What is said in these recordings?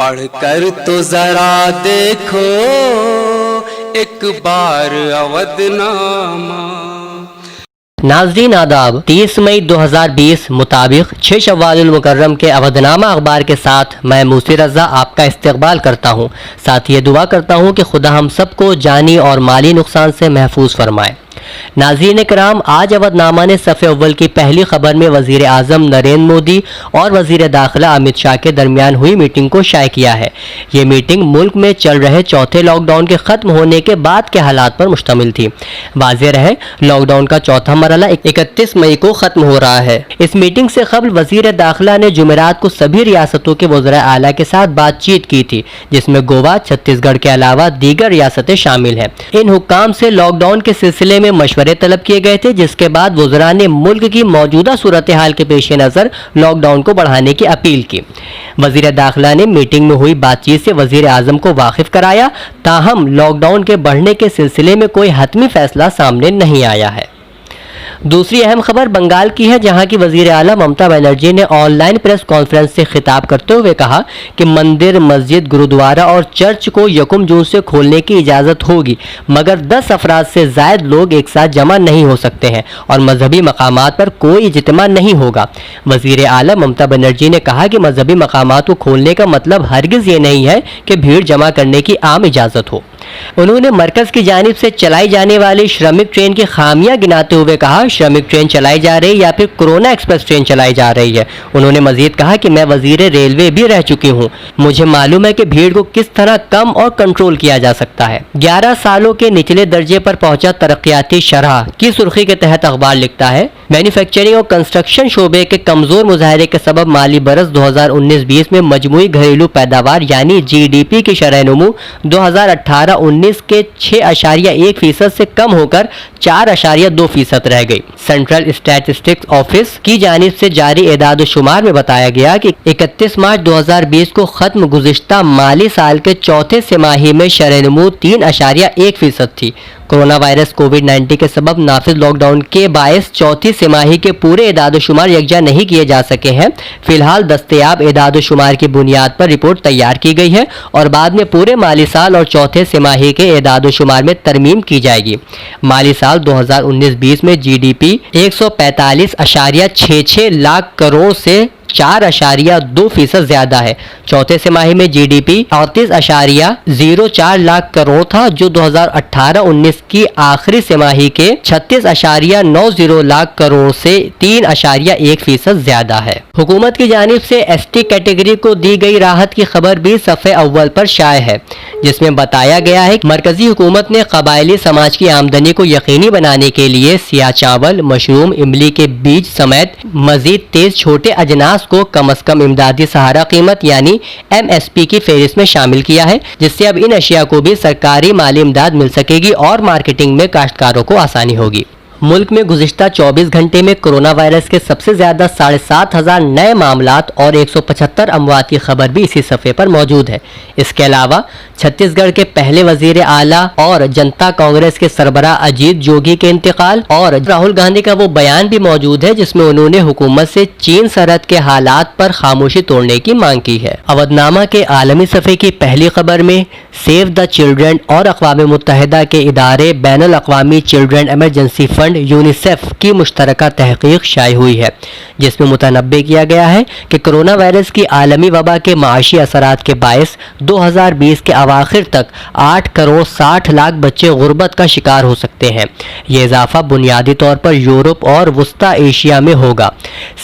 पढ़ कर तो जरा देखो एक बार अवधनामा। नाज़रीन आदाब, 30 मई 2020 मुताबिक 6 शव्वाल मुकर्रम के अवधनामा अखबार के साथ मैं मूसी रज़ा आपका इस्तकबाल करता हूँ। साथ ये दुआ करता हूँ कि खुदा हम सबको जानी और माली नुकसान से महफूज फरमाए। नाज़रीन कराम, आज अवधनामा ने सफ़े अव्वल की पहली खबर में वज़ीर आज़म नरेंद्र मोदी और वज़ीर दाखिला अमित शाह के दरमियान हुई मीटिंग को शाये किया है। ये मीटिंग मुल्क में चल रहे चौथे लॉकडाउन के ख़त्म होने के बाद के हालात पर मुश्तमिल थी। वाज़ेह रहे, लॉकडाउन का चौथा मरहला 31 मई को ख़त्म हो रहा है। इस मीटिंग से कबल वज़ीर दाखिला ने जुमेरात को सभी रियासतों के वज़राए आला के साथ बातचीत की थी, जिसमें गोवा, छत्तीसगढ़ के अलावा दीगर रियासतें शामिल हैं। इन हुक्काम से लॉकडाउन के सिलसिले में मशवरे तलब किए गए थे, जिसके बाद वज़रा ने मुल्क की मौजूदा सूरत हाल के पेश नज़र लॉकडाउन को बढ़ाने की अपील की। वज़ीर दाखिला ने मीटिंग में हुई बातचीत से वज़ीर आज़म को वाकिफ कराया, ताहम लॉकडाउन के बढ़ने के सिलसिले में कोई हतमी फैसला सामने नहीं आया है। दूसरी अहम खबर बंगाल की है, जहां की वज़ीर आला ममता बनर्जी ने ऑनलाइन प्रेस कॉन्फ्रेंस से खिताब करते हुए कहा कि मंदिर, मस्जिद, गुरुद्वारा और चर्च को 1 जून से खोलने की इजाज़त होगी, मगर 10 अफराद से ज़ायद लोग एक साथ जमा नहीं हो सकते हैं और मजहबी मकामात पर कोई इज्तिमा नहीं होगा। वज़ीर आला ममता बनर्जी ने कहा कि मजहबी मकामात को खोलने का मतलब हरगिज़ ये नहीं है कि भीड़ जमा करने की आम इजाज़त हो। उन्होंने मरकज़ की जानिब से चलाई जाने वाली श्रमिक ट्रेन की खामियां गिनाते हुए कहा, श्रमिक ट्रेन चलाई जा रही या फिर कोरोना एक्सप्रेस ट्रेन चलाई जा रही है। उन्होंने मजीद कहा कि मैं वज़ीर रेलवे भी रह चुकी हूँ, मुझे मालूम है कि भीड़ को किस तरह कम और कंट्रोल किया जा सकता है। 11 सालों के निचले दर्जे पर पहुंचा तरक्याती शरह की सुर्खी के तहत अखबार लिखता है, मैन्युफैक्चरिंग और कंस्ट्रक्शन शोबे के कमज़ोर मुजाहरे के सबब माली बरस 2019-20 में मजमूई घरेलू पैदावार यानी GDP की शरह-ए-नमू 2018-19 के 6.1% से कम होकर 4.2% रह गई। सेंट्रल स्टैटिस्टिक्स ऑफिस की जानिब से जारी एदाद शुमार में बताया गया कि 31 मार्च 2020 को खत्म गुज़िश्ता माली साल के चौथे तिमाही में शरह-ए-नमू 3.1% थी। कोरोना वायरस कोविड-19 के सबब नाफिज लॉकडाउन के बायस चौथी तिमाही के पूरे एदाद शुमार यकजा नहीं किए जा सके हैं। फिलहाल दस्तयाब एदाद शुमार की बुनियाद पर रिपोर्ट तैयार की गई है और बाद में पूरे माली साल और चौथे तिमाही के एदाद शुमार में तरमीम की जाएगी। माली साल 2019-20 में GDP 145.66 लाख करोड़ से 4.2% ज्यादा है। चौथे तिमाही में GDP 38.04 लाख करोड़ था, जो 2018-19 की आखिरी तिमाही के 36.90 लाख करोड़ से 3.1% ज्यादा है। हुकूमत की जानिब से ST कैटेगरी को दी गई राहत की खबर भी सफ़े अव्वल पर शाये है, जिसमें बताया गया है कि मरकजी हुकूमत ने कबायली समाज की आमदनी को यकीनी बनाने के लिए सियाह चावल, मशरूम, इमली के बीज समेत मजीद तेज छोटे अजनास को कम अज कम इमदादी सहारा कीमत यानी MSP की फहरिस्त में शामिल किया है, जिससे अब इन अशिया को भी सरकारी माली इमदाद मिल सकेगी और मार्केटिंग में काश्तकारों को आसानी होगी। मुल्क में गुज़िश्ता 24 घंटे में कोरोना वायरस के सबसे ज़्यादा 7,500 नए मामलात और 175 अमवात की खबर भी इसी सफ़े पर मौजूद है। इसके अलावा छत्तीसगढ़ के पहले वज़ीर आला और जनता कांग्रेस के सरबराह अजीत जोगी के इंतकाल और राहुल गांधी का वो बयान भी मौजूद है, जिसमें उन्होंने हुकूमत से चीन सरहद के हालात पर खामोशी तोड़ने की मांग की है। अवधनामा के आलमी सफ़े की पहली खबर में सेव द चिल्ड्रन और अक़वाम मुत्तहिदा के इदारे बैनुल अक़वामी चिल्ड्रन एमरजेंसी फंड यूनिसेफ की मुश्तरका तहकीक शाये हुई है, जिसमें मुतनब्बे किया गया है कि कोरोना वायरस की आलमी वबा के माशी असरात के बायस 2020 के अवाखिर तक 8 करोड़ 60 लाख बच्चे गुर्बत का शिकार हो सकते हैं। ये इजाफा बुनियादी तौर पर यूरोप और वस्ता एशिया में होगा।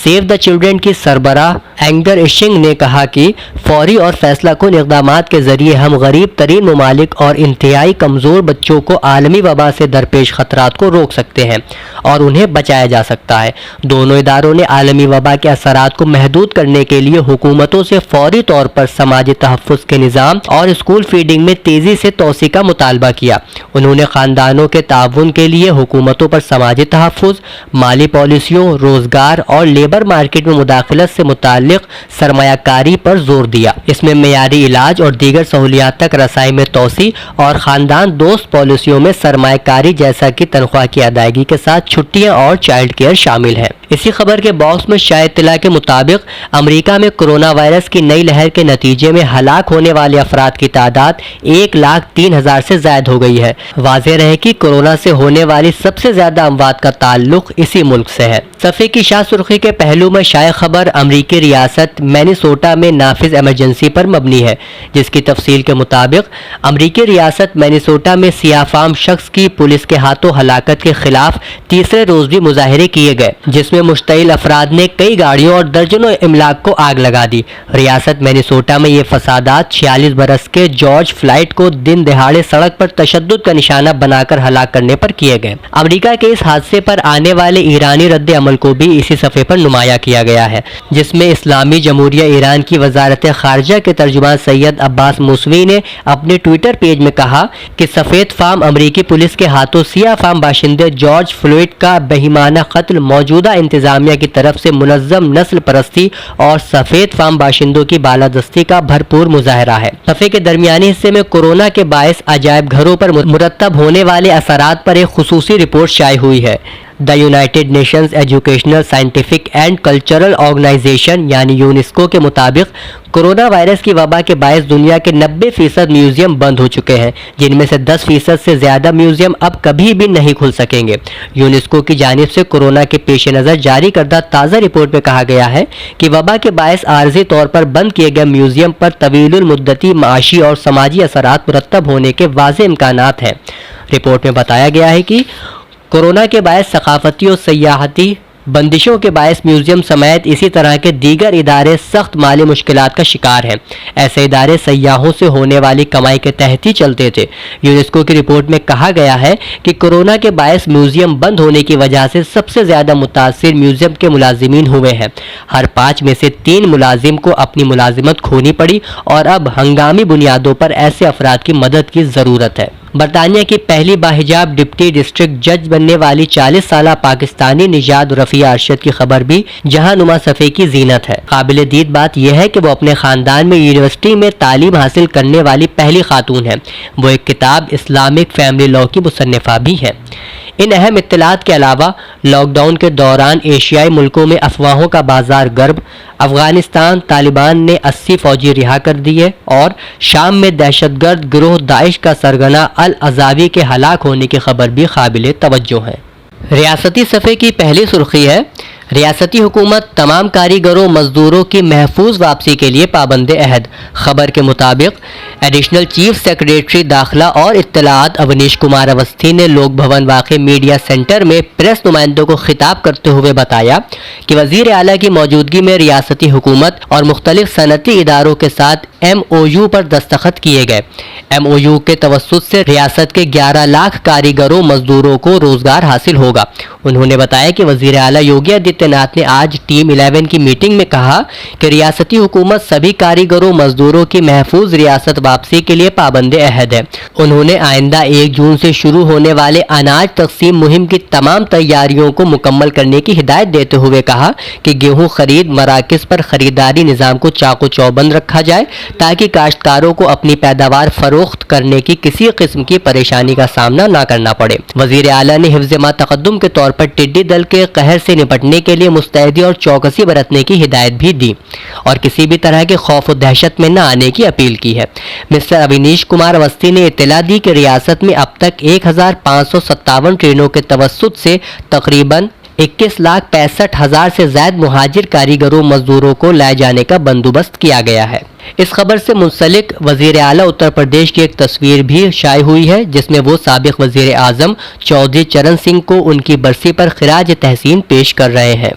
सेव द चिल्ड्रन की सरबराह एंगर इशिंग ने कहा कि फौरी और फैसला कुन इक़दामात के जरिए हम गरीब तरीन ममालिक और इंतहाई कमज़ोर बच्चों को आलमी वबा से दरपेश खतरात को रोक सकते हैं और उन्हें बचाया जा सकता है। दोनों इदारों ने आलमी वबा के असरात को महदूद करने के लिए हुकूमतों से फौरी तौर पर समाजी तहफ़्फ़ुज़ के निज़ाम और स्कूल फीडिंग में तेज़ी से तोसी का मुतालबा किया। उन्होंने ख़ानदानों के ताउन के लिए हुकूमतों पर समाजी तहफ़्फ़ुज़, माली पॉलिसियों, रोज़गार और लेबर मार्केट में मुदाखलत से मुताल्लिक़ सरमायाकारी पर जोर दिया। इसमें मेयारी इलाज और दीगर सहूलियात तक रसाई में तोसी और ख़ानदान दोस्त पॉलिसियों में सरमायाकारी जैसा कि तनख्वाह की अदायगी के साथ छुट्टियां और चाइल्ड केयर शामिल है। اسی خبر کے باکس میں شائع اطلاع کے مطابق امریکہ میں کرونا وائرس کی نئی لہر کے نتیجے میں ہلاک ہونے والے افراد کی تعداد 1,03,000 سے زائد ہو گئی ہے۔ واضح رہے کہ کورونا سے ہونے والی سب سے زیادہ اموات کا تعلق اسی ملک سے ہے۔ صفحے کی شاہ سرخی کے پہلو میں شائع خبر امریکی ریاست مینیسوٹا میں نافذ ایمرجنسی پر مبنی ہے، جس کی تفصیل کے مطابق امریکی ریاست مینیسوٹا میں سیاہ فام شخص کی پولیس کے ہاتھوں ہلاکت کے خلاف تیسرے روز بھی مظاہرے کیے گئے، جس میں مشتعل افراد نے کئی گاڑیوں اور درجنوں املاک کو آگ لگا دی۔ ریاست مینیسوٹا میں یہ فسادات 46 برس کے جارج فلائیڈ کو دن دہاڑے سڑک پر تشدد کا نشانہ بنا کر ہلاک کرنے پر کیے گئے۔ امریکہ کے اس حادثے پر آنے والے ایرانی رد عمل کو بھی اسی صفحے پر نمایاں کیا گیا ہے، جس میں اسلامی جمہوریہ ایران کی وزارت خارجہ کے ترجمان سید عباس موسوی نے اپنے ٹویٹر پیج میں کہا کہ سفید فام امریکی پولیس کے ہاتھوں سیاہ فام باشندے جارج فلوئڈ کا بہیمانہ قتل موجودہ انتظامیہ کی طرف سے منظم نسل پرستی اور سفید فام باشندوں کی بالادستی کا بھرپور مظاہرہ ہے۔ صفحے کے درمیانی حصے میں کورونا کے باعث عجائب گھروں پر مرتب ہونے والے اثرات پر ایک خصوصی رپورٹ شائع ہوئی ہے۔ The United Nations Educational Scientific and Cultural Organization یعنی یونیسکو کے مطابق کورونا وائرس کی وبا کے باعث دنیا کے 90% میوزیم بند ہو چکے ہیں، جن میں سے 10% سے زیادہ میوزیم اب کبھی بھی نہیں کھل سکیں گے۔ یونیسکو کی جانب سے کورونا کے پیش نظر جاری کردہ تازہ رپورٹ میں کہا گیا ہے کہ وبا کے باعث عارضی طور پر بند کیے گئے میوزیم پر طویل المدتی معاشی اور سماجی اثرات مرتب ہونے کے واضح امکانات ہیں۔ رپورٹ میں بتایا گیا ہے کہ کورونا کے باعث ثقافتی اور سیاحتی بندشوں کے باعث میوزیم سمیت اسی طرح کے دیگر ادارے سخت مالی مشکلات کا شکار ہیں۔ ایسے ادارے سیاحوں سے ہونے والی کمائی کے تحت ہی چلتے تھے۔ یونیسکو کی رپورٹ میں کہا گیا ہے کہ کورونا کے باعث میوزیم بند ہونے کی وجہ سے سب سے زیادہ متاثر میوزیم کے ملازمین ہوئے ہیں۔ ہر 5 میں سے 3 ملازم کو اپنی ملازمت کھونی پڑی اور اب ہنگامی بنیادوں پر ایسے افراد کی مدد کی ضرورت ہے۔ برطانیہ کی پہلی باحجاب ڈپٹی ڈسٹرکٹ جج بننے والی 40 سالہ پاکستانی نژاد رفیہ ارشد کی خبر بھی جہاں نما صفحے کی زینت ہے۔ قابل دید بات یہ ہے کہ وہ اپنے خاندان میں یونیورسٹی میں تعلیم حاصل کرنے والی پہلی خاتون ہیں۔ وہ ایک کتاب اسلامک فیملی لاء کی مصنفہ بھی ہیں۔ ان اہم اطلاعات کے علاوہ لاک ڈاؤن کے دوران ایشیائی ملکوں میں افواہوں کا بازار گرم، افغانستان طالبان نے 80 فوجی رہا کر دیے اور شام میں دہشت گرد گروہ داعش کا سرگنا العزاوی کے ہلاک ہونے کی خبر بھی قابل توجہ ہے۔ ریاستی صفحے کی پہلی سرخی ہے: ریاستی حکومت تمام کاریگروں مزدوروں کی محفوظ واپسی کے لیے پابند عہد۔ خبر کے مطابق ایڈیشنل چیف سیکریٹری داخلہ اور اطلاعات اونیش کمار اوستھی نے لوک بھون واقع میڈیا سینٹر میں پریس نمائندوں کو خطاب کرتے ہوئے بتایا کہ وزیر اعلیٰ کی موجودگی میں ریاستی حکومت اور مختلف صنعتی اداروں کے ساتھ MOU پر دستخط کیے گئے۔ MOU کے توسط سے ریاست کے 11 لاکھ کاریگروں مزدوروں کو روزگار حاصل ہوگا۔ انہوں نے بتایا کہ وزیر اعلیٰ یوگی آدتیہ ناتھ نے آج ٹیم 11 کی میٹنگ میں کہا کہ ریاستی حکومت سبھی کاریگروں مزدوروں کی محفوظ ریاست واپسی کے لیے پابند عہد ہے۔ انہوں نے آئندہ 1 جون سے شروع ہونے والے اناج تقسیم مہم کی تمام تیاریوں کو مکمل کرنے کی ہدایت دیتے ہوئے کہا کہ گیہوں خرید مراکز پر خریداری نظام کو چاق و چوبند رکھا جائے تاکہ کاشتکاروں کو اپنی پیداوار فروخت کرنے کی کسی قسم کی پریشانی کا سامنا نہ کرنا پڑے۔ وزیر اعلیٰ نے حفظ ما تقدم کے طور پر ٹڈی دل کے قہر سے نپٹنے کے لیے مستعدی اور چوکسی برتنے کی ہدایت بھی دی اور کسی بھی طرح کے خوف و دہشت میں نہ آنے کی اپیل کی ہے۔ مسٹر اونیش کمار اوستھی نے اطلاع دی کہ ریاست میں اب تک 1557 ٹرینوں کے توسط سے تقریباً 21,65,000 سے زائد مہاجر کاریگروں مزدوروں کو لائے جانے کا بندوبست کیا گیا ہے۔ اس خبر سے منسلک وزیر اعلیٰ اتر پردیش کی ایک تصویر بھی شائع ہوئی ہے جس میں وہ سابق وزیر اعظم چودھری چرن سنگھ کو ان کی برسی پر خراج تحسین پیش کر رہے ہیں۔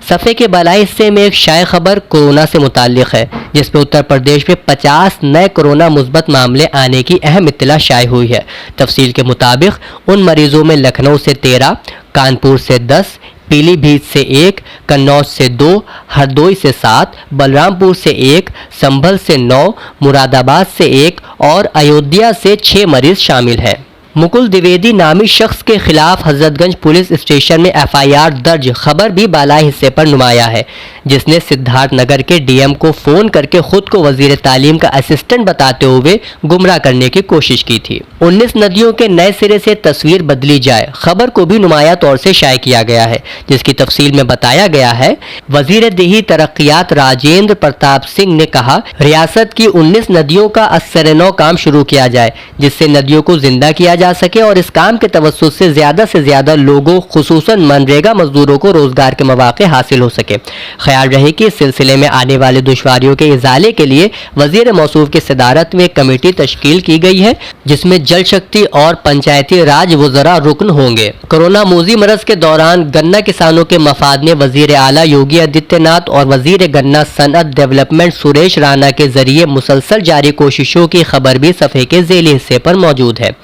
صفحے کے بالائی حصے میں ایک شائع خبر کورونا سے متعلق ہے جس میں اتر پردیش میں 50 نئے کورونا مثبت معاملے آنے کی اہم اطلاع شائع ہوئی ہے۔ تفصیل کے مطابق ان مریضوں میں لکھنؤ سے 13، کانپور سے 10، پیلی بھیت سے 1، کنوج سے 2، ہردوئی سے 7، بلرام پور سے 1، سنبھل سے 9، مراد آباد سے 1 اور ایودھیا سے 6 مریض شامل ہیں۔ मुकुल द्विवेदी नामी शख्स के खिलाफ हजरतगंज पुलिस स्टेशन में एफआईआर दर्ज खबर भी बालाई हिस्से पर नुमाया है, जिसने सिद्धार्थ नगर के डीएम को फोन करके खुद को वजीर तालीम का असिस्टेंट बताते हुए गुमराह करने की कोशिश की थी। 19 नदियों के नए सिरे से तस्वीर बदली जाए खबर को भी नुमाया तौर से शाये किया गया है, जिसकी तफसील में बताया गया है। वजीर देही तरक्यात राजेंद्र प्रताप सिंह ने कहा, रियासत की 19 नदियों का असर-ए-नौ काम शुरू किया जाए, जिससे नदियों को जिंदा किया जा सके और इस काम के तवस्सुत से ज्यादा लोगों खुसूसन मनरेगा मजदूरों को रोजगार के मौके हासिल हो सके। ख्याल रहे कि इस सिलसिले में आने वाले दुश्वारियों के इजाले के लिए वजीर मौसूफ की सदारत में एक कमेटी तश्कील की गई है, जिसमें जल शक्ति और पंचायती राज वज़रा रुकन होंगे। कोरोना मोजी मरज के दौरान गन्ना किसानों के मफाद में वजीर आला योगी आदित्यनाथ और वजीर गन्ना सनअत डेवलपमेंट सुरेश राणा के जरिए मुसलसल जारी कोशिशों की खबर भी सफ़े के ज़ेली हिस्से पर मौजूद है।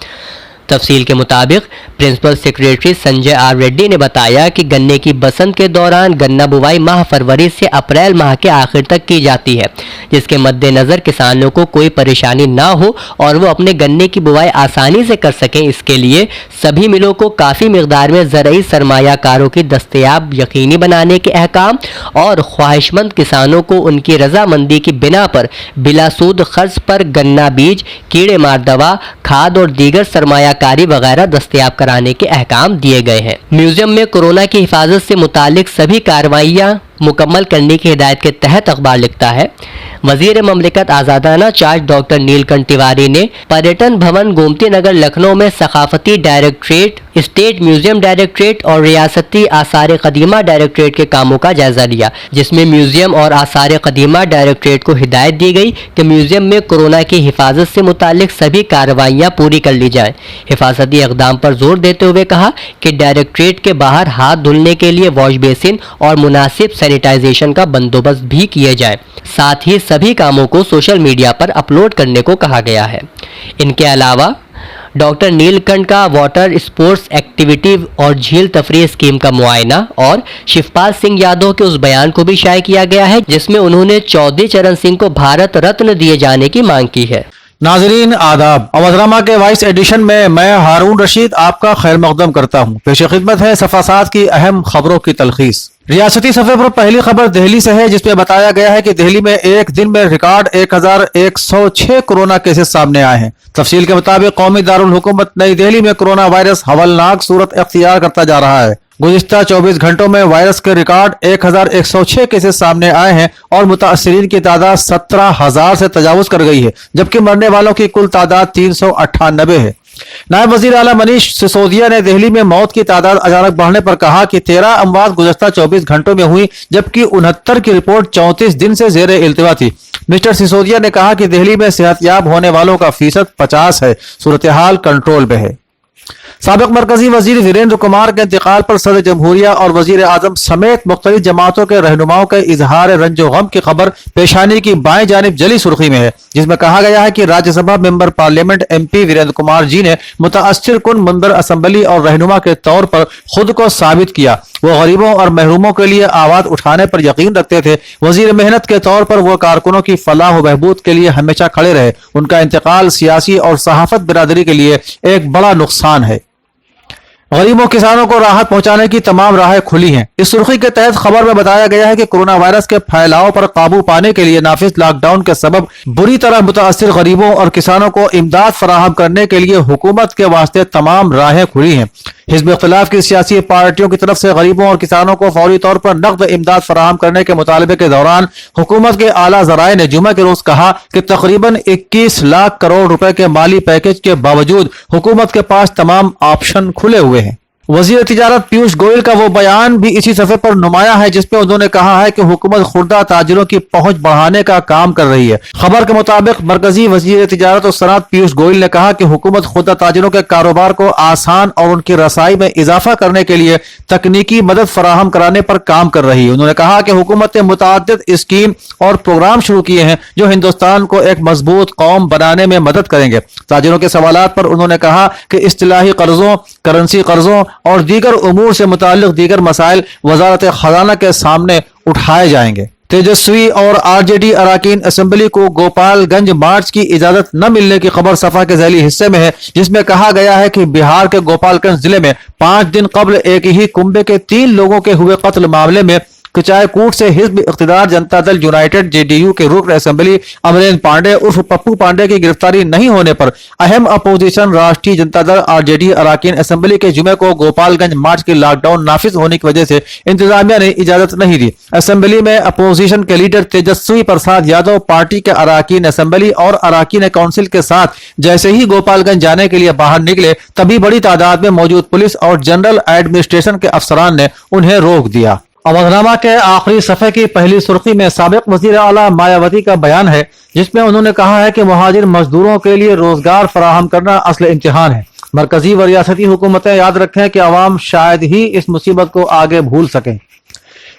तफसील के मुताबिक principal secretary Sanjay R Reddy ने बताया कि गन्ने की बसंत के दौरान गन्ना बुवाई माह फरवरी से अप्रैल माह के आखिर तक की जाती है, जिसके मद्देनज़र किसानों को कोई परेशानी ना हो और वो अपने गन्ने की बुवाई आसानी से कर सकें। इसके लिए सभी मिलों को काफ़ी मिकदार में ज़रई सरमायाकारों की दस्तयाब यकीनी बनाने के अहकाम और ख्वाहिशमंद किसानों को उनकी रजामंदी की बिना पर बिलासूद खर्च पर गन्ना बीज, कीड़े मार दवा, खाद और दीगर सरमायाकारी वगैरह दस्तयाब कराने के अहकाम दिए गए हैं। म्यूजियम में कोरोना की हिफाजत से मुतालिक सभी कार्रवाइयाँ मुकम्मल करने की हिदायत के तहत अखबार लिखता है, वजीर ममलिकत आज़ादाना चार्ज डॉक्टर नीलकंठ तिवारी ने पर्यटन भवन गोमती नगर लखनऊ में सकाफती डायरेक्टरेट, स्टेट म्यूजियम डायरेक्टरेट और रियासती आसार कदीमा डायरेक्टरेट के कामों का जायजा लिया, जिसमें म्यूजियम और आसार कदीमा डायरेक्टरेट को हिदायत दी गई कि म्यूजियम में कोरोना की हिफाजत से मुतालिक सभी कार्रवाइयाँ पूरी कर ली जाएं। हिफाजती इक़दाम पर जोर देते हुए कहा कि डायरेक्टरेट के बाहर हाथ धुलने के लिए वॉश बेसिन और मुनासिब सैनिटाइजेशन का बंदोबस्त भी किए जाए। साथ ही सभी कामों को सोशल मीडिया पर अपलोड करने को कहा गया है। इनके अलावा डॉक्टर नीलकंठ का वाटर स्पोर्ट्स एक्टिविटी और झील तफरीह स्कीम का मुआयना और शिवपाल सिंह यादव के उस बयान को भी शाये किया गया है, जिसमें उन्होंने चौधरी चरण सिंह को भारत रत्न दिए जाने की मांग की है। नाजरीन आदाब, अवधरामा के वाइस एडिशन में मैं हारून रशीद आपका खैर मकदम करता हूँ। पेश खिदमत है सफ़ा 7 की अहम खबरों की तलखीस। रियासती सफ़े पर पहली खबर दिल्ली से है, जिसमें बताया गया है कि दिल्ली में एक दिन में रिकॉर्ड 1106 कोरोना केसेस सामने आए हैं। तफसील के मुताबिक कौमी दारुल हुकूमत नई दिल्ली में कोरोना वायरस हवलनाक सूरत अख्तियार करता जा रहा है। गुज़िश्ता 24 घंटों में वायरस के रिकॉर्ड 1106 केसेस सामने आए हैं और मुतासरीन की तादाद 17,000 से तजावुज कर गई है, जबकि मरने वालों की कुल तादाद 398 है। नायब वजीर आला मनीष सिसोदिया ने दिल्ली में मौत की तादाद अचानक बढ़ने पर कहा कि 13 अमवात गुज़श्ता 24 घंटों में हुई, जबकि 69 की रिपोर्ट 34 दिन से ज़ेरे इल्तिवा थी। मिस्टर सिसोदिया ने कहा कि दिल्ली में सेहतयाब होने वालों का फीसद 50 है, सूरत हाल कंट्रोल में है। साबिक मरकजी वजीर वीरेंद्र कुमार के इंतकाल पर सदर जमहूरिया और वजीर आजम समेत मुख्तलिफ जमातों के रहनुमाओं के इजहार रंजो गम की खबर पेशानी की बाएं जानिब जली सुर्खी में है, जिसमें कहा गया है कि Rajya Sabha member parliament MP Virendra Kumar ji ने मुताअस्सिर कुन मंबर असम्बली और रहनुमा के तौर पर खुद को साबित किया। वो गरीबों और महरूमों के लिए आवाज उठाने पर यकीन रखते थे। वजीर मेहनत के तौर पर वो कारकुनों की फलाह व बहबूद के लिए हमेशा खड़े रहे। उनका इंतकाल सियासी और सहाफत बिरादरी के लिए एक बड़ा नुकसान है। गरीबों किसानों को राहत पहुंचाने की तमाम राहें खुली हैं। इस सुर्खी के तहत खबर में बताया गया है कि कोरोना वायरस के फैलाव पर काबू पाने के लिए नाफिज लॉकडाउन के सबब बुरी तरह मुताअस्सिर गरीबों और किसानों को इमदाद फराहम करने के लिए हुकूमत के वास्ते तमाम राहें खुली हैं। हिज़्ब इख्तिलाफ की सियासी पार्टियों की तरफ से गरीबों और किसानों को फौरी तौर पर नकद इमदाद फराहम करने के मुतालबे के दौरान हुकूमत के आला ज़राए ने जुमा के रोज कहा कि तकरीबन 21 लाख करोड़ रुपए के माली पैकेज के बावजूद हुकूमत के पास तमाम ऑप्शन खुले हुए हैं। वजीर तिजारत पीयूष गोयल का वो बयान भी इसी सफ़े पर नुमाया है, जिसमें उन्होंने कहा है कि हुकूमत खुर्दा ताजिरों की पहुंच बढ़ाने का काम कर रही है। खबर के मुताबिक मरकजी वजीर तिजारत और सनअत पीयूष गोयल ने कहा कि हुकूमत खुर्दा ताजिरों के कारोबार को आसान और उनकी रसाई में इजाफा करने के लिए तकनीकी मदद फराहम कराने पर काम कर रही है। उन्होंने कहा कि हुकूमत ने मुतअद्दिद स्कीम और प्रोग्राम शुरू किए हैं जो हिंदुस्तान को एक मजबूत कौम बनाने में मदद करेंगे। ताजिरों के सवालात पर उन्होंने कहा कि इस्तिलाही कर्जों, करेंसी कर्जों और दीगर उमूर से मुताल्लिक दीगर मसाइल वजारत खजाना के सामने उठाए जाएंगे। तेजस्वी और आरजेडी अराकीन असेंबली को गोपालगंज मार्च की इजाजत न मिलने की खबर सफा के ज़ैली हिस्से में है, जिसमें कहा गया है कि बिहार के गोपालगंज जिले में 5 दिन कबल एक ही कुंबे के 3 लोगों के हुए कत्ल मामले में किचायकूट से hijab इख्तिदार Janata Dal United JDU के रुकन असेंबली अमरेंद्र पांडे उर्फ पप्पू पांडे की गिरफ्तारी नहीं होने पर अहम अपोजिशन राष्ट्रीय जनता दल आरजेडी अराकीन असेंबली के जुमे को गोपालगंज मार्च की लॉकडाउन नाफिज होने की वजह से इंतजामिया ने इजाजत नहीं दी। असेंबली में अपोजिशन के लीडर तेजस्वी प्रसाद यादव पार्टी के अराकीन असेंबली और अराकीन काउंसिल के साथ जैसे ही गोपालगंज जाने के लिए बाहर निकले, तभी बड़ी तादाद में मौजूद पुलिस और जनरल एडमिनिस्ट्रेशन के अफसरान ने उन्हें रोक दिया। अवधनामा के आखिरी सफ़े की पहली सुर्खी में साबिक वज़ीर आला मायावती का बयान है, जिसमें उन्होंने कहा है कि मुहाजिर मजदूरों के लिए रोजगार फराहम करना असल इम्तिहान है। मरकजी व रियासती हुकूमतें याद रखें कि अवाम शायद ही इस मुसीबत को आगे भूल सकें।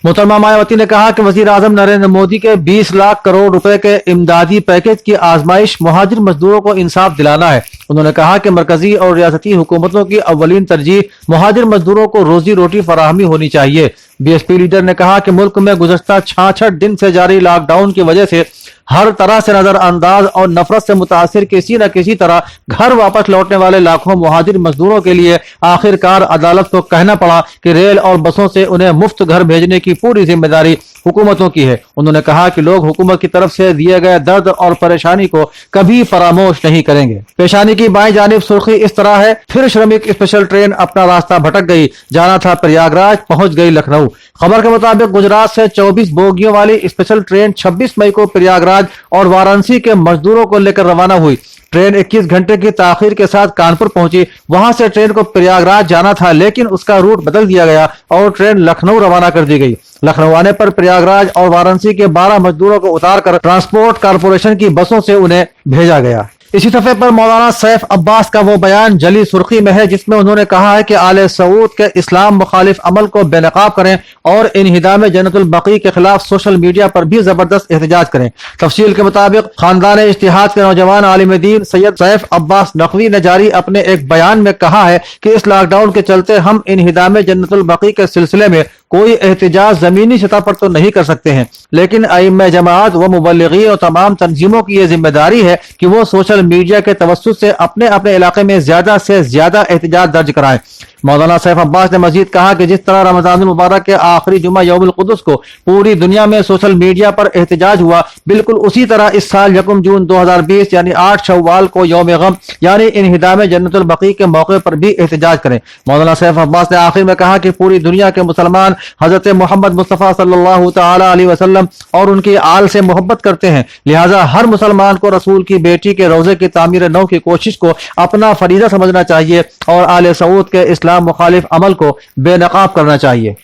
मोहतरमा मायावती ने कहा कि वजीर आजम नरेंद्र मोदी के 20 लाख करोड़ रुपए के इमदादी पैकेज की आजमाइश मुहाजिर मजदूरों को इंसाफ दिलाना है। उन्होंने कहा कि मरकजी और रियासती हुकूमतों की अव्वलीन तरजीह मुहाजिर मजदूरों को रोजी रोटी फराहमी होनी चाहिए। बीएसपी लीडर ने कहा कि मुल्क में गुज़श्ता 66 दिन से जारी लॉकडाउन की वजह से हर तरह से नजरअंदाज और नफरत से मुतासिर किसी न किसी तरह घर वापस लौटने वाले लाखों मुहाजिर मजदूरों के लिए आखिरकार अदालत को कहना पड़ा कि रेल और बसों से उन्हें मुफ्त घर भेजने की पूरी जिम्मेदारी हुकूमतों की है। उन्होंने कहा कि लोग हुकूमत की तरफ से दिए गए दर्द और परेशानी को कभी फरामोश नहीं करेंगे। पेशानी की बाईं जानिब सुर्खी इस तरह है, फिर श्रमिक स्पेशल ट्रेन अपना रास्ता भटक गई, जाना था प्रयागराज, पहुंच गई लखनऊ। खबर के मुताबिक गुजरात से 24 बोगियों वाली स्पेशल ट्रेन 26 मई को प्रयागराज और वाराणसी के मजदूरों को लेकर रवाना हुई। ट्रेन 21 घंटे की ताखीर के साथ कानपुर पहुंची। वहां से ट्रेन को प्रयागराज जाना था, लेकिन उसका रूट बदल दिया गया और ट्रेन लखनऊ रवाना कर दी गई। लखनऊ आने पर प्रयागराज और वाराणसी के 12 मजदूरों को उतारकर ट्रांसपोर्ट कारपोरेशन की बसों से उन्हें भेजा गया। इसी सफ़े पर मौलाना सैफ अब्बास का वो बयान जली सुर्खी में है, जिसमें उन्होंने कहा है कि आले सऊद के इस्लाम मुखालिफ अमल को बेनकाब करें और इन्हिदाम जन्नतुल बकी के खिलाफ सोशल मीडिया पर भी जबरदस्त एहतजाज करें। तफसील के मुताबिक खानदान इज्तिहाद के नौजवान आलिम दीन सैयद सैफ अब्बास नकवी ने जारी अपने एक बयान में कहा है कि इस लॉकडाउन के चलते हम इन्हिदाम जन्नतुल बकी के सिलसिले में कोई एहतजाज जमीनी सतह पर तो नहीं कर सकते हैं, लेकिन आइम्मा जमात व मुबल्लिगीन और तमाम तंजीमों की यह जिम्मेदारी है कि वो सोशल मीडिया के तवस्सुत से अपने अपने इलाके में ज्यादा से ज्यादा एहतजाज दर्ज कराएं। मौलाना सैफ अब्बास ने मजीद कहा कि जिस तरह रमजानुल मुबारक के आखिरी जुमा यौमुल कुदस को पूरी दुनिया में सोशल मीडिया पर एहतजाज हुआ, बिल्कुल उसी तरह इस साल 1 जून 2020 यानी 8 शव्वाल को यौम गम यानी इन्हिदाम जन्नतुल बकी के मौके पर भी एहतजाज करें। मौलाना सैफ अब्बास ने आखिर में कहा कि पूरी दुनिया के मुसलमान हजरत मोहम्मद मुस्तफ़ा सल्लल्लाहु तआला अलैहि वसल्लम और उनकी आल से मोहब्बत करते हैं, लिहाजा हर मुसलमान को रसूल की बेटी के रोजे की तामीर नौ की कोशिश को अपना फरीजा समझना चाहिए और आले सऊद के इस्लाम मुखालिफ अमल को बेनकाब करना चाहिए।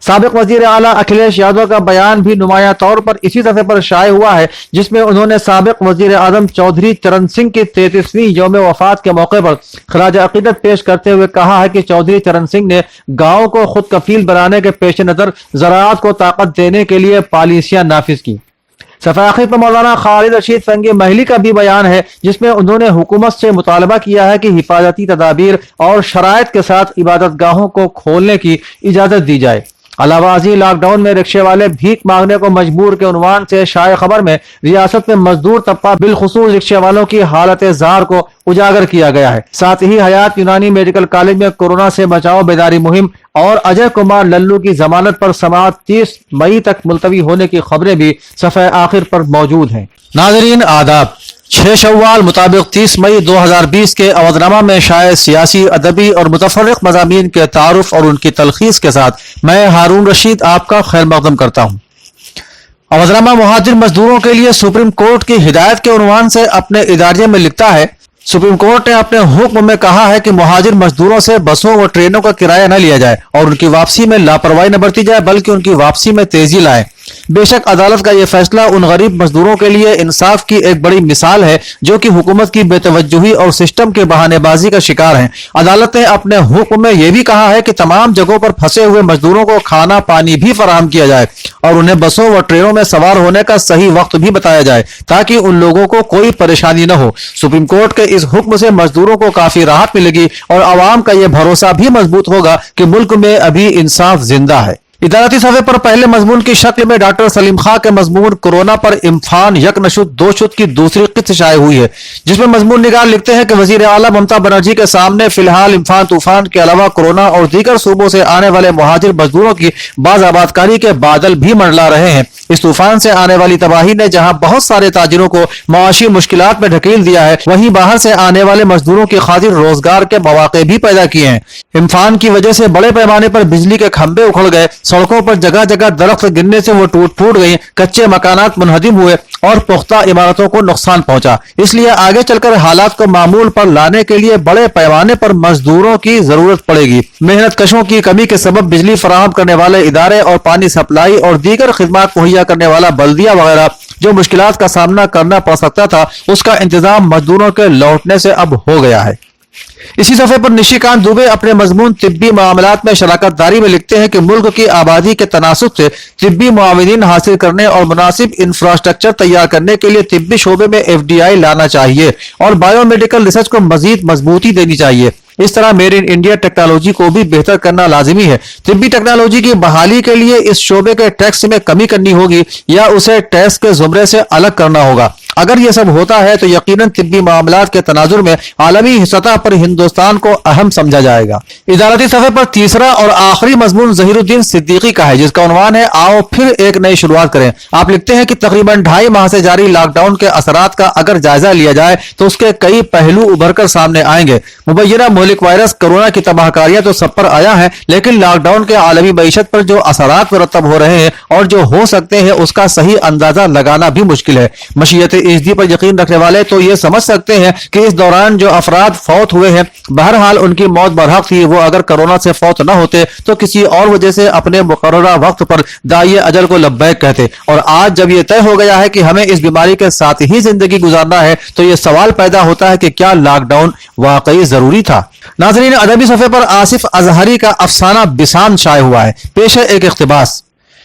साबिक वजीर आला अखिलेश यादव का बयान भी नुमाया तौर पर इसी दफे पर शाये हुआ है, जिसमें उन्होंने साबिक वजीर आजम चौधरी चरण सिंह की 33वीं यौम वफात के मौके पर खराज अकीदत पेश करते हुए कहा है कि चौधरी चरण सिंह ने गाँव को खुद कफील बनाने के पेश नजर ज़राअत को ताकत देने के लिए पॉलिसियां नाफिज की। सफाखी पर मौलाना खालिद रशीद फंगी महली का भी बयान है, जिसमें उन्होंने हुकूमत से मुतालबा किया है कि हिफाजती तदाबीर और शराइत के साथ इबादत गाहों को खोलने की इजाजत दी जाए। अलावाजी लॉकडाउन में रिक्शे वाले भीख मांगने को मजबूर के उन्वान से शाये खबर में रियासत में मजदूर तबका बिलखुसूस रिक्शे वालों की हालत जार को उजागर किया गया है। साथ ही हयात यूनानी मेडिकल कॉलेज में कोरोना से बचाव बेदारी मुहिम और अजय कुमार लल्लू की जमानत पर समाअत 30 मई तक मुलतवी होने की खबरें भी सफ़े आखिर पर मौजूद हैं। नाज़रीन आदाब, 6 शव्वाल मुताबिक 30 मई 2020 के अवधनामा में शायद सियासी, अदबी और मुतफर्रिक मज़ामीन के तारुफ और उनकी तलखीस के साथ मैं हारून रशीद आपका खैर मकदम करता हूँ। अवधनामा मुहाजिर मजदूरों के लिए सुप्रीम कोर्ट की हिदायत के उन्वान से अपने इदारे में लिखता है, सुप्रीम कोर्ट ने अपने हुक्म में कहा है कि मुहाजिर मजदूरों से बसों व ट्रेनों का किराया न लिया जाए और उनकी वापसी में लापरवाही न बरती जाए, बल्कि उनकी वापसी में तेजी लाए। बेशक अदालत का यह फैसला उन गरीब मजदूरों के लिए इंसाफ की एक बड़ी मिसाल है जो कि हुकूमत की बेतवज्जुही और सिस्टम के बहानेबाजी का शिकार हैं। अदालत ने अपने हुक्म में यह भी कहा है कि तमाम जगहों पर फंसे हुए मजदूरों को खाना पानी भी फराहम किया जाए और उन्हें बसों व ट्रेनों में सवार होने का सही वक्त भी बताया जाए ताकि उन लोगों को कोई परेशानी न हो। सुप्रीम कोर्ट के इस हुक्म से मजदूरों को काफी राहत मिलेगी और आवाम का यह भरोसा भी मजबूत होगा कि मुल्क में अभी इंसाफ जिंदा है। इदारती सफ़े पर पहले मजमून की शक्ल में डॉक्टर सलीम खां के मजमून कोरोना पर इम्फान यकनशुद दो शुद की दूसरी किस्त शाये हुई है, जिसमें मजमून निगार लिखते हैं कि वजीर आला ममता बनर्जी के सामने फिलहाल इम्फान तूफान के अलावा कोरोना और दीगर सूबों से आने वाले मुहाजिर मजदूरों की बाज़ाबादकारी के बादल भी मंडला रहे हैं। इस तूफान से आने वाली तबाही ने जहां बहुत सारे ताजिरों को माशी मुश्किलात में ढकेल दिया है, वहीं बाहर से आने वाले मजदूरों की खातिर रोजगार के मौके भी पैदा किए हैं। इम्फान की वजह से बड़े पैमाने पर बिजली के खंभे उखड़ गए, सड़कों पर जगह जगह दरख्त गिरने से वो टूट फूट गई, कच्चे मकानात मुनहदिम हुए और पुख्ता इमारतों को नुकसान पहुंचा। इसलिए आगे चलकर हालात को मामूल पर लाने के लिए बड़े पैमाने पर मजदूरों की जरूरत पड़ेगी। मेहनत कशों की कमी के सबब बिजली फराहम करने वाले इदारे और पानी सप्लाई और दीगर खिदमात मुहैया करने वाला बल्दिया वगैरह जो मुश्किलात का सामना करना पड़ सकता था, उसका इंतजाम मजदूरों के लौटने से अब हो गया है। इसी सफ़े पर निशिकांत दुबे अपने मजमून तिब्बी मामलात में शराकत दारी में लिखते हैं कि मुल्क की आबादी के तनासुब से तिब्बी मुआविनीन हासिल करने और मुनासिब इंफ्रास्ट्रक्चर तैयार करने के लिए तिब्बी शोबे में FDI लाना चाहिए और बायोमेडिकल रिसर्च को मजीद मजबूती देनी चाहिए। इस तरह मेड इन इंडिया टेक्नोलॉजी को भी बेहतर करना लाजिमी है। तिब्बी टेक्नोलॉजी की बहाली के लिए इस शोबे के टैक्स में कमी करनी होगी या उसे टैक्स के जुमरे से अलग करना होगा। अगर यह सब होता है तो यकीनन तिब्बी मामलात के तनाजुर में आलमी सतह पर हिंदुस्तान को अहम समझा जाएगा। इदारती सफ़े पर तीसरा और आखिरी मजमून ज़हीरुद्दीन सिद्दीकी का है, जिसका उन्वान है आओ फिर एक नई शुरुआत करें। आप लिखते हैं कि तकरीबन 2.5 माह से जारी लॉकडाउन के असरात का अगर जायजा लिया जाए तो उसके कई पहलू उभर कर सामने आएंगे। मुबैना मुल्क वायरस कोरोना की तबाहकारियां तो सब पर आया है, लेकिन लॉकडाउन के आलमी मईशत पर जो असरात मुरतब हो रहे हैं और जो हो सकते हैं उसका सही अंदाजा लगाना भी मुश्किल है। मशीयत इज़्दी पर यकीन रखने वाले तो ये समझ सकते हैं कि इस दौरान जो अफराद फौत हुए हैं, बहरहाल उनकी मौत बरहक थी। वो अगर कोरोना से फौत न होते तो किसी और वजह से अपने मुकर्ररा वक्त पर दाई अजल को लब्बैक कहते। और आज जब ये तय हो गया है कि हमें इस बीमारी के साथ ही जिंदगी गुजारना है, तो ये सवाल पैदा होता है कि क्या लॉकडाउन वाकई जरूरी था। नाज़रीन, अदबी सफ़े पर आसिफ अजहरी का अफसाना बिसान शाये हुआ है। पेश है एक इख्तिबास।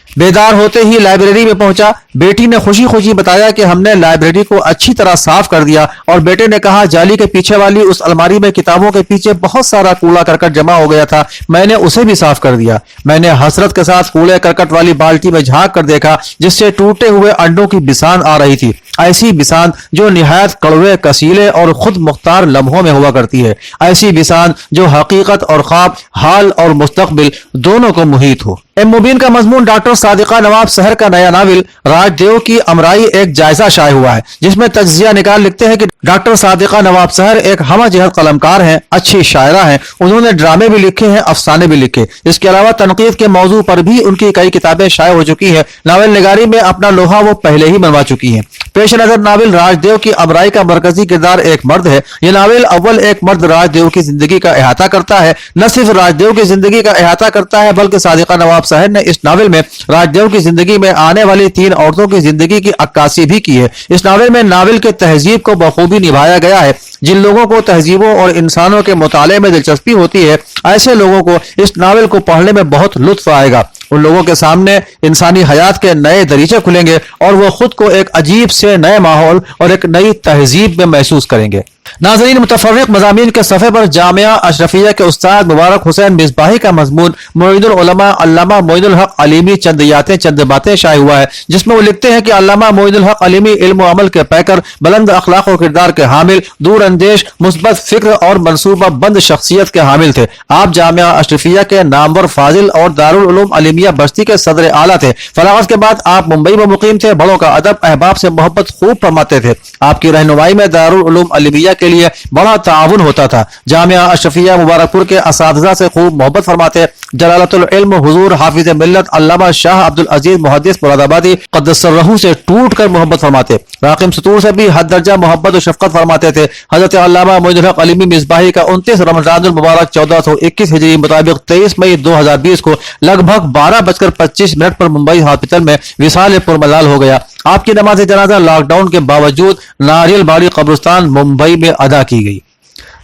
बेदार होते ही लाइब्रेरी में पहुंचा। बेटी ने खुशी खुशी बताया कि हमने लाइब्रेरी को अच्छी तरह साफ कर दिया। और बेटे ने कहा जाली के पीछे वाली उस अलमारी में किताबों के पीछे बहुत सारा कूड़ा करकट जमा हो गया था, मैंने उसे भी साफ कर दिया। मैंने हसरत के साथ कूड़े करकट वाली बाल्टी में झांक कर देखा जिससे टूटे हुए अंडों की बिसान आ रही थी, ऐसी बिसान जो निहायत कड़वे, कसीले और खुद मुख्तार लम्हों में हुआ करती है, ऐसी बिसान जो हकीकत और ख्वाब, हाल और मुस्तकबिल दोनों को मुहीत हो। एम मुबीन का मजमून डॉक्टर सादिका नवाब सहर का नया नावल राजदेव की अमराई एक जायजा शाये हुआ है, जिसमें तज्जिया निकाल लिखते हैं कि डॉक्टर सादिका नवाब सहर एक हमा जहत कलमकार हैं, अच्छी शायरा हैं। उन्होंने ड्रामे भी लिखे हैं, अफसाने भी लिखे। इसके अलावा तनकीद के मौजू पर भी उनकी कई किताबें शाये हो चुकी हैं। नावल निगारी में अपना लोहा वो पहले ही बनवा चुकी हैं। पेश नजर नावल राजदेव की अमराई का मरकजी किरदार एक मर्द है। यह नावल अव्वल एक मर्द राजदेव की जिंदगी का अहाता करता है। न सिर्फ राजदेव की जिंदगी का अहाता करता है, बल्कि सादिका नवाब सहर ने इस नावल में राजदेव की जिंदगी में आने वाली 3 औरतों की जिंदगी की अक्कासी भी की है। इस नावल में नावल के तहजीब को बखूबी निभाया गया है। जिन लोगों को तहजीबों और इंसानों के मुताले में दिलचस्पी होती है, ऐसे लोगों को इस नावल को पढ़ने में बहुत लुत्फ आएगा। उन लोगों के सामने इंसानी हयात के नए दरीचे खुलेंगे और वो खुद को एक अजीब से नए माहौल और एक नई तहजीब में महसूस करेंगे। नाज़रीन, मुतफर्रिक मज़ामीन के सफ़े पर जामिया अशरफिया के उस्ताद मुबारक हुसैन मिसबाही का मजमून मुईनुल उलमा अल्लामा मोइनुल हक अलीमी चंद यातें चंद बातें शाये हुआ है, जिसमें वो लिखते हैं कि अल्लामा मोइनुल हक अलीमी इल्म व अमल के पैकर, बुलंद अखलाक और किरदार के हामिल, दूर अंदेश, मुस्बत फिक्र और मनसूबा बंद शख्सियत के हामिल थे। आप जामिया अशरफिया के नामवर फाजिल और दारुल उलूम अलीमिया बस्ती के सदर आला थे। फरागत के बाद आप मुंबई में मुकीम थे। बड़ों का अदब, अहबाब से मोहब्बत खूब फरमाते थे। आपकी रहनुमाई में दारुल उलूम अलीमिया के लिए बड़ा ताउन होता था। जामिया अशरफिया मुबारकपुर के असातिज़ा से खूब मोहब्बत फरमाते। जलालतुल इल्म हुजूर हाफिज मिल्लत अल्लामा शाह अब्दुल अजीज मुहद्दिस मुरादाबादी क़द्दसर्रहू से टूट कर मोहब्बत फरमाते। राकिम सतूर से भी हद दर्जा मोहब्बत और शफकत फरमाते थे। हजरत अल्लामा मोइनुल हक अलीमी मिसबाही का 29 रमज़ानुल मुबारक 1421 हिजरी मुताबिक 23 मई 2020 को लगभग 12:25 पर मुंबई हॉस्पिटल में विसाल पुरमलाल हो गया। आपकी नमाज जनाजा लॉकडाउन के बावजूद नारियल बाड़ी कब्रिस्तान मुंबई में अदा की गई।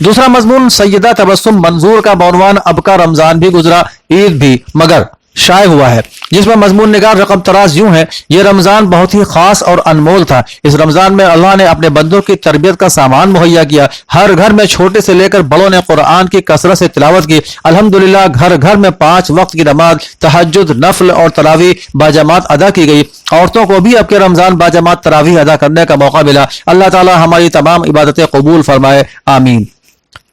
दूसरा मजमून सैयदा तबस्सुम मंजूर का बौनवान अब का रमजान भी गुजरा, ईद भी, मगर शाये हुआ है, जिसमें मजमून निगार रकम तराज यूं है, ये रमजान बहुत ही खास और अनमोल था। इस रमजान में अल्लाह ने अपने बंदों की तरबियत का सामान मुहैया किया। हर घर में छोटे से लेकर बड़ों ने कुरान की कसरत से तिलावत की। अल्हम्दुलिल्लाह घर घर में 5 वक्त की नमाज, तहज्जुद, नफल और तरावी बाजमात अदा की गई। औरतों को भी अब के रमजान बाजमात तरावी अदा करने का मौका मिला। अल्लाह ताला हमारी तमाम इबादतें कबूल फरमाए, आमीन।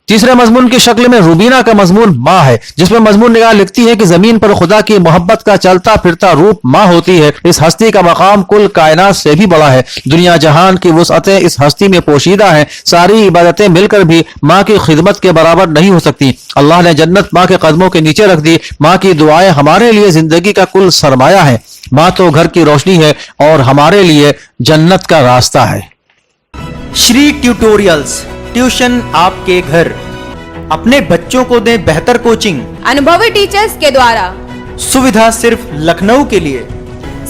तीसरे मजमून की शक्ल में रूबीना का मजमून माँ है, जिसमें मजमून निगाह लिखती है कि जमीन पर खुदा की मोहब्बत का चलता फिरता रूप माँ होती है। इस हस्ती का मकाम कुल कायनात से भी बड़ा है। दुनिया जहान की वुसअतें इस हस्ती में पोशीदा हैं। सारी इबादतें मिलकर भी माँ की खिदमत के बराबर नहीं हो सकती। अल्लाह ने जन्नत माँ के कदमों के नीचे रख दी। माँ की दुआएं हमारे लिए जिंदगी का कुल सरमाया है। माँ तो घर की रोशनी है और हमारे लिए जन्नत का रास्ता है। श्री ट्यूटोरियल्स, ट्यूशन आपके घर। अपने बच्चों को दें बेहतर कोचिंग, अनुभवी टीचर्स के द्वारा। सुविधा सिर्फ लखनऊ के लिए।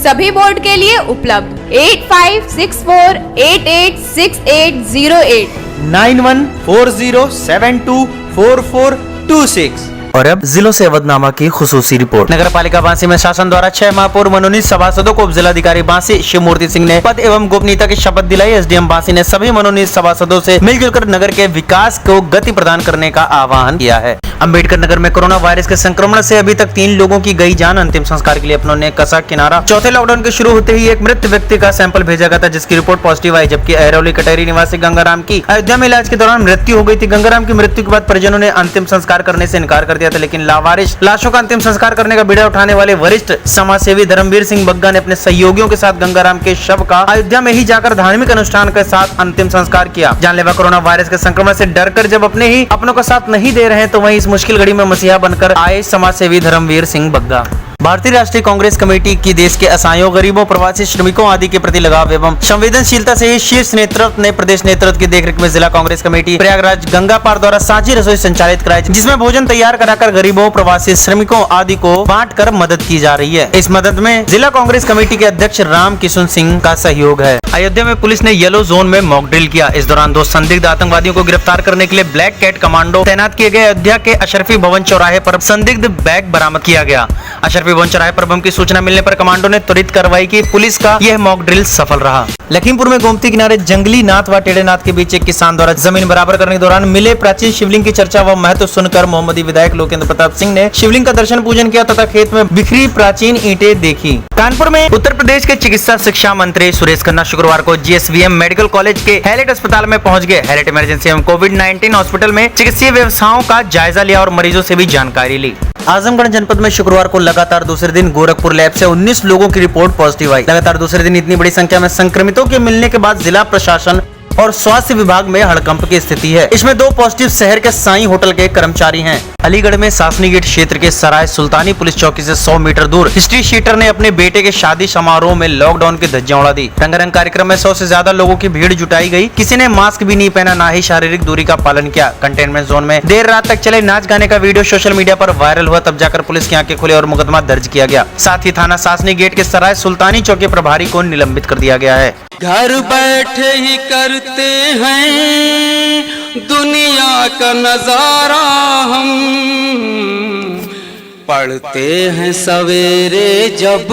सभी बोर्ड के लिए उपलब्ध। 8564886808 9140724426। और अब जिलों से अवधनामा की खुसूसी रिपोर्ट। नगर पालिका बांसी में शासन द्वारा 6 माह पूर्व मनोनीत सभासदों को जिलाधिकारी बांसी शिव मूर्ति सिंह ने पद एवं गोपनीयता की शपथ दिलाई। एसडीएम बांसी ने सभी मनोनीत सभासदों से मिलजुल कर नगर के विकास को गति प्रदान करने का आह्वान किया है। अम्बेडकर नगर में कोरोना वायरस के संक्रमण से अभी तक 3 लोगों की गई जान। अंतिम संस्कार के लिए अपनों ने कसा किनारा। चौथे लॉकडाउन के शुरू होते ही एक मृत व्यक्ति का सैंपल भेजा गया था, जिसकी रिपोर्ट पॉजिटिव आई, जबकि अहरौली कटेरी निवासी गंगाराम की अयोध्या में इलाज के दौरान मृत्यु हो गई थी। गंगाराम की मृत्यु के बाद परिजनों ने अंतिम संस्कार करने से इनकार कर दिया था, लेकिन लावारिस लाशों का अंतिम संस्कार करने का बीड़ा उठाने वाले वरिष्ठ समाजसेवी धर्मवीर सिंह बग्गा ने अपने सहयोगियों के साथ गंगाराम के शव का अयोध्या में ही जाकर धार्मिक अनुष्ठान के साथ अंतिम संस्कार किया। जानलेवा कोरोना वायरस के संक्रमण से डरकर जब अपने ही अपनों का साथ नहीं दे रहे हैं, तो वहीं इस मुश्किल घड़ी में मसीहा बनकर आए समाजसेवी धर्मवीर सिंह बग्गा। भारतीय राष्ट्रीय कांग्रेस कमेटी की देश के असहायों, गरीबों, प्रवासी श्रमिकों आदि के प्रति लगाव एवं संवेदनशीलता से ही शीर्ष नेतृत्व ने प्रदेश नेतृत्व की देखरेख में जिला कांग्रेस कमेटी प्रयागराज गंगा पार द्वारा साझी रसोई संचालित कराई, जिसमें भोजन तैयार कराकर गरीबों, प्रवासी श्रमिकों आदि को बांट कर मदद की जा रही है। इस मदद में जिला कांग्रेस कमेटी के अध्यक्ष राम किशुन सिंह का सहयोग है। अयोध्या में पुलिस ने येलो जोन में मॉक ड्रिल किया। इस दौरान 2 संदिग्ध आतंकवादियों को गिरफ्तार करने के लिए ब्लैक कैट कमांडो तैनात किए गए। अयोध्या के अशरफी भवन चौराहे पर संदिग्ध बैग बरामद किया गया। अशरफी भवन चौराहे पर बम की सूचना मिलने पर कमांडो ने त्वरित कार्रवाई की। पुलिस का यह मॉक ड्रिल सफल रहा। लखीमपुर में गोमती किनारे जंगली नाथ व टेढ़े नाथ के बीच एक किसान द्वारा जमीन बराबर करने के दौरान मिले प्राचीन शिवलिंग की चर्चा व महत्व सुनकर मोहम्मदी विधायक लोकेंद्र प्रताप सिंह ने शिवलिंग का दर्शन पूजन किया तथा खेत में बिखरी प्राचीन ईंटें देखी। कानपुर में उत्तर प्रदेश के चिकित्सा शिक्षा मंत्री सुरेश खन्ना शुक्रवार को जीएसवीएम मेडिकल कॉलेज के हैलेट अस्पताल में पहुंच गए। हैलेट इमरजेंसी एवं कोविड-19 हॉस्पिटल में चिकित्सीय व्यवस्थाओं का जायजा लिया और मरीजों से भी जानकारी ली। आजमगढ़ जनपद में शुक्रवार को लगातार दूसरे दिन गोरखपुर लैब से 19 लोगों की रिपोर्ट पॉजिटिव आई। लगातार दूसरे दिन इतनी बड़ी संख्या में संक्रमितों के मिलने के बाद जिला प्रशासन और स्वास्थ्य विभाग में हड़कंप की स्थिति है। इसमें 2 पॉजिटिव शहर के साईं होटल के कर्मचारी हैं। अलीगढ़ में सासनी गेट क्षेत्र के सराय सुल्तानी पुलिस चौकी से 100 मीटर दूर हिस्ट्री शीटर ने अपने बेटे के शादी समारोह में लॉकडाउन की धज्जियां उड़ा दी। रंगारंग कार्यक्रम में 100 से ज्यादा लोगों की भीड़ जुटाई गई। किसी ने मास्क भी नहीं पहना, ना ही शारीरिक दूरी का पालन किया। कंटेनमेंट जोन में देर रात तक चले नाच गाने का वीडियो सोशल मीडिया पर वायरल हुआ, तब जाकर पुलिस की आंखें खुली और मुकदमा दर्ज किया गया। साथ ही थाना सासनी गेट के सराय सुल्तानी चौकी प्रभारी को निलंबित कर दिया गया है। घर बैठे ही करते हैं दुनिया का नजारा, हम पढ़ते हैं सवेरे जब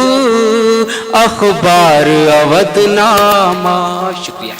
अखबार अवधनामा। शुक्रिया।